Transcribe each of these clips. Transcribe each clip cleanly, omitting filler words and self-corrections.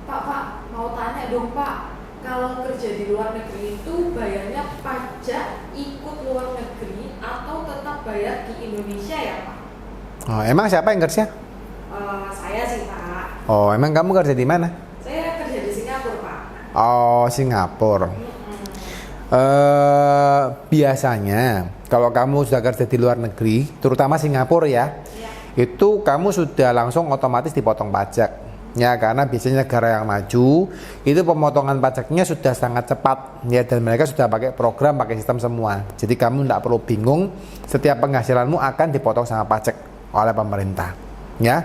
Pak, mau tanya dong Pak, kalau kerja di luar negeri itu bayarnya pajak ikut luar negeri atau tetap bayar di Indonesia ya Pak? Oh, emang siapa yang kerja? Saya sih Pak. Oh, emang kamu kerja di mana? Saya kerja di Singapura Pak. Oh, Singapura. Biasanya kalau kamu sudah kerja di luar negeri, terutama Singapura ya, itu kamu sudah langsung otomatis dipotong pajak. Ya, karena biasanya negara yang maju itu pemotongan pajaknya sudah sangat cepat ya, dan mereka sudah pakai program, pakai sistem semua. Jadi kamu tidak perlu bingung, setiap penghasilanmu akan dipotong sama pajak oleh pemerintah. Ya.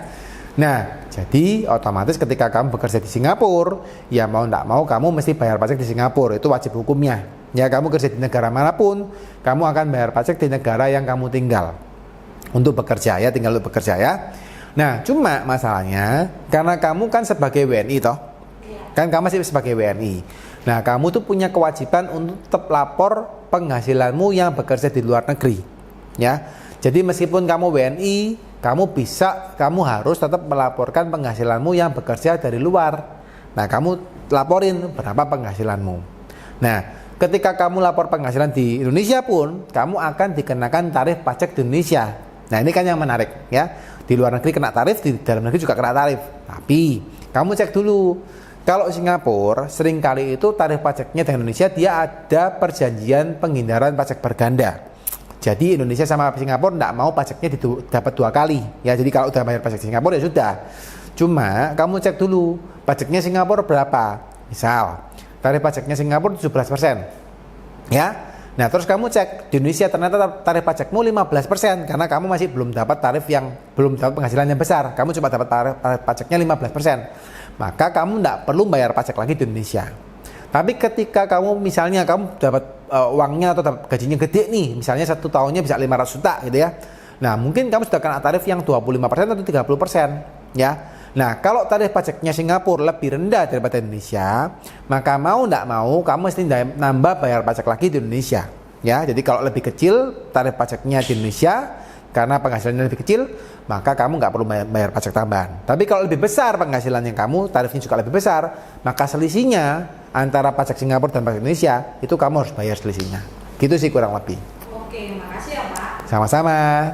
Nah, jadi otomatis ketika kamu bekerja di Singapura, ya mau tidak mau kamu mesti bayar pajak di Singapura, itu wajib hukumnya. Ya, kamu kerja di negara manapun, kamu akan bayar pajak di negara yang kamu tinggal untuk bekerja ya, tinggal untuk bekerja ya. Nah, cuma masalahnya karena kamu kan sebagai WNI toh, kan kamu masih sebagai WNI. Nah, kamu tuh punya kewajiban untuk tetap lapor penghasilanmu yang bekerja di luar negeri, ya. Jadi meskipun kamu WNI, kamu harus tetap melaporkan penghasilanmu yang bekerja dari luar. Nah, kamu laporin berapa penghasilanmu. Nah, ketika kamu lapor penghasilan di Indonesia pun, kamu akan dikenakan tarif pajak di Indonesia. Nah, ini kan yang menarik ya. Di luar negeri kena tarif, di dalam negeri juga kena tarif. Tapi kamu cek dulu. Kalau Singapura seringkali itu tarif pajaknya dengan Indonesia dia ada perjanjian penghindaran pajak berganda. Jadi Indonesia sama Singapura tidak mau pajaknya dapat 2 kali. Ya, jadi kalau udah bayar pajak di Singapura ya sudah. Cuma kamu cek dulu pajaknya Singapura berapa. Misal tarif pajaknya Singapura 17%. Ya. Nah, terus kamu cek di Indonesia ternyata tarif pajakmu 15% karena kamu masih belum dapat penghasilan yang besar. Kamu cuma dapat tarif pajaknya 15%. Maka kamu tidak perlu bayar pajak lagi di Indonesia. Tapi ketika kamu misalnya kamu dapat uangnya atau dapat gajinya gede nih, misalnya 1 tahunnya bisa 500 juta gitu ya. Nah, mungkin kamu sudah kena tarif yang 25% atau 30%, ya. Nah, kalau tarif pajaknya Singapura lebih rendah daripada Indonesia, maka mau tidak mau kamu mesti nambah bayar pajak lagi di Indonesia. Ya, jadi kalau lebih kecil tarif pajaknya di Indonesia karena penghasilannya lebih kecil, maka kamu nggak perlu bayar pajak tambahan. Tapi kalau lebih besar penghasilannya kamu, tarifnya juga lebih besar, maka selisihnya antara pajak Singapura dan pajak Indonesia itu kamu harus bayar selisihnya. Gitu sih kurang lebih. Oke, makasih ya Pak. Sama-sama.